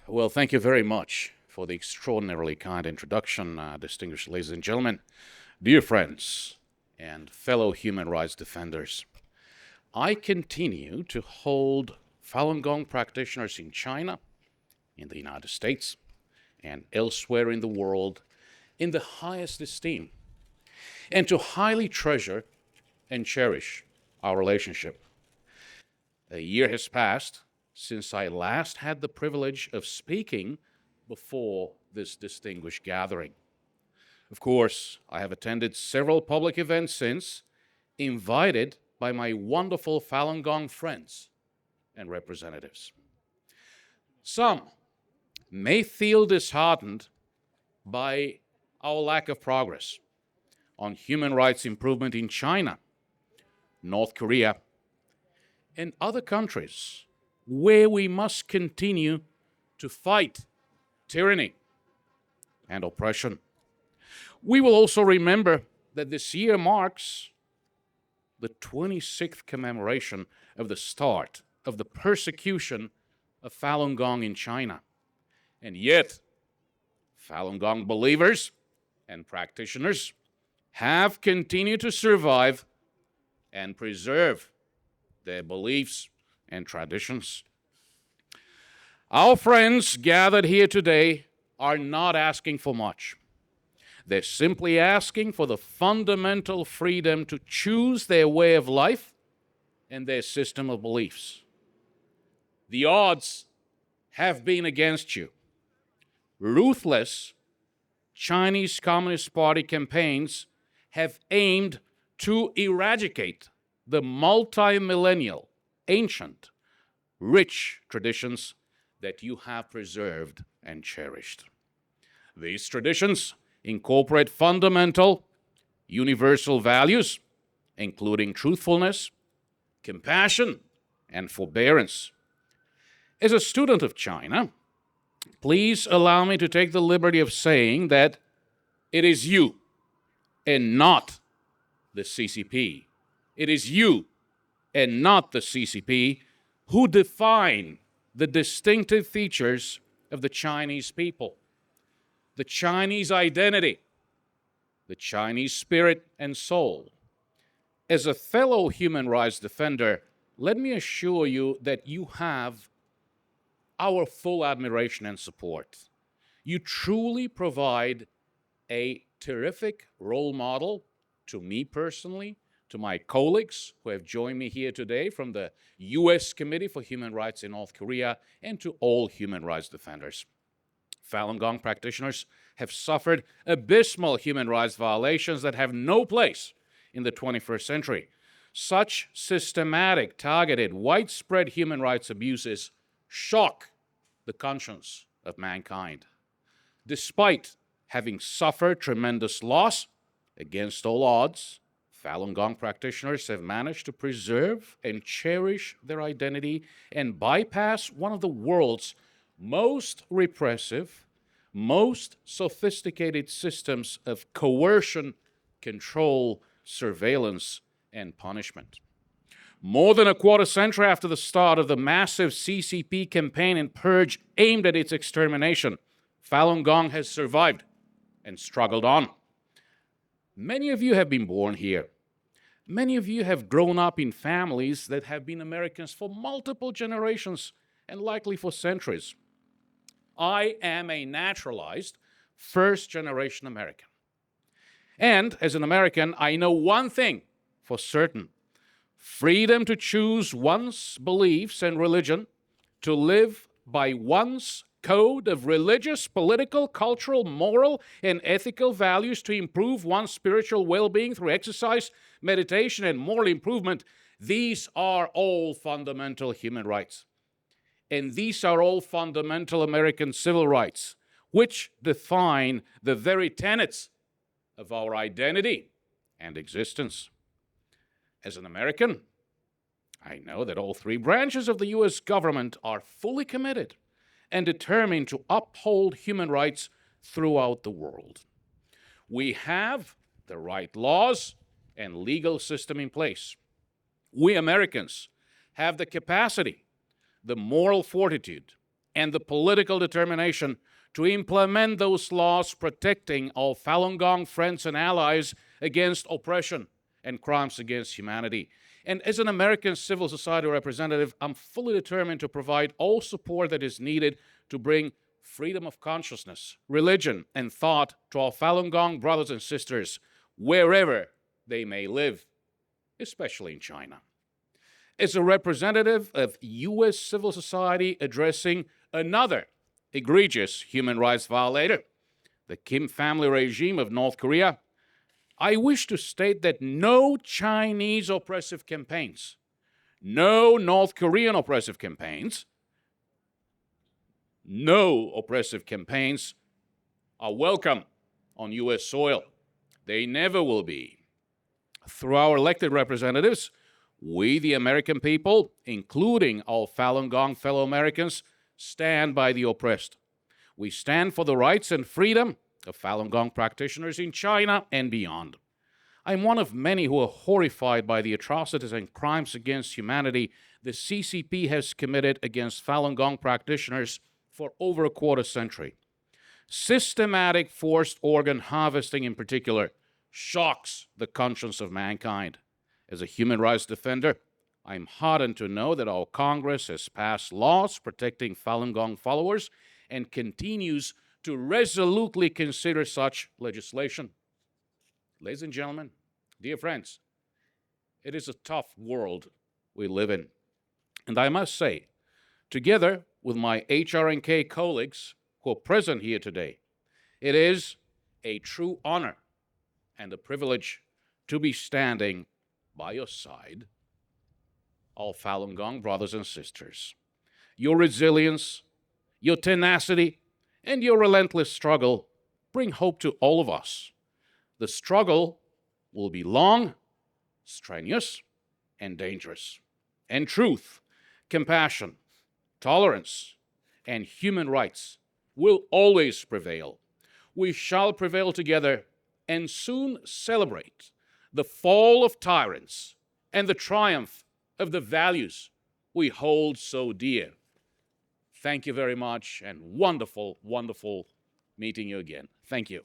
Well, thank you very much for the extraordinarily kind introduction, distinguished ladies and gentlemen, dear friends, and fellow human rights defenders. I continue to hold Falun Gong practitioners in China, in the United States, and elsewhere in the world in the highest esteem, and to highly treasure and cherish our relationship. A year has passed since I last had the privilege of speaking before this distinguished gathering. Of course, I have attended several public events since, invited by my wonderful Falun Gong friends and representatives. Some may feel disheartened by our lack of progress on human rights improvement in China, North Korea, and other countries where we must continue to fight tyranny and oppression. We will also remember that this year marks the 26th commemoration of the start of the persecution of Falun Gong in China. And yet, Falun Gong believers and practitioners have continued to survive and preserve their beliefs and traditions. Our friends gathered here today are not asking for much. They're simply asking for the fundamental freedom to choose their way of life and their system of beliefs. The odds have been against you. Ruthless Chinese Communist Party campaigns have aimed to eradicate the multi-millennial, ancient, rich traditions that you have preserved and cherished. These traditions incorporate fundamental, universal values, including truthfulness, compassion, and forbearance. As a student of China, please allow me to take the liberty of saying that it is you and not the CCP. It is you and not the CCP who define the distinctive features of the Chinese people, the Chinese identity, the Chinese spirit and soul. As a fellow human rights defender, let me assure you that you have our full admiration and support. You truly provide a terrific role model to me personally, to my colleagues who have joined me here today from the U.S. Committee for Human Rights in North Korea, and to all human rights defenders. Falun Gong practitioners have suffered abysmal human rights violations that have no place in the 21st century. Such systematic, targeted, widespread human rights abuses shock the conscience of mankind. Despite having suffered tremendous loss, against all odds, Falun Gong practitioners have managed to preserve and cherish their identity and bypass one of the world's most repressive, most sophisticated systems of coercion, control, surveillance, and punishment. More than a quarter century after the start of the massive CCP campaign and purge aimed at its extermination, Falun Gong has survived and struggled on. Many of you have been born here. Many of you have grown up in families that have been Americans for multiple generations and likely for centuries. I am a naturalized first-generation American. And as an American, I know one thing for certain: freedom to choose one's beliefs and religion, to live by one's code of religious, political, cultural, moral, and ethical values, to improve one's spiritual well-being through exercise, meditation, and moral improvement. These are all fundamental human rights. And these are all fundamental American civil rights, which define the very tenets of our identity and existence. As an American, I know that all three branches of the U.S. government are fully committed and determined to uphold human rights throughout the world. We have the right laws and legal system in place. We Americans have the capacity, the moral fortitude, and the political determination to implement those laws protecting all Falun Gong friends and allies against oppression and crimes against humanity. And as an American civil society representative, I'm fully determined to provide all support that is needed to bring freedom of consciousness, religion, and thought to our Falun Gong brothers and sisters, wherever they may live, especially in China. As a representative of U.S. civil society addressing another egregious human rights violator, the Kim family regime of North Korea, I wish to state that no Chinese oppressive campaigns, no North Korean oppressive campaigns, no oppressive campaigns are welcome on U.S. soil. They never will be. Through our elected representatives, we, the American people, including all Falun Gong fellow Americans, stand by the oppressed. We stand for the rights and freedom of Falun Gong practitioners in China and beyond. I'm one of many who are horrified by the atrocities and crimes against humanity the CCP has committed against Falun Gong practitioners for over a quarter century. Systematic forced organ harvesting in particular shocks the conscience of mankind. As a human rights defender, I'm heartened to know that our Congress has passed laws protecting Falun Gong followers and continues to resolutely consider such legislation. Ladies and gentlemen, dear friends, it is a tough world we live in. And I must say, together with my HRNK colleagues who are present here today, it is a true honor and a privilege to be standing by your side, all Falun Gong brothers and sisters. Your resilience, your tenacity, and your relentless struggle bring hope to all of us. The struggle will be long, strenuous, and dangerous. And truth, compassion, tolerance, and human rights will always prevail. We shall prevail together and soon celebrate the fall of tyrants and the triumph of the values we hold so dear. Thank you very much, and wonderful, wonderful meeting you again. Thank you.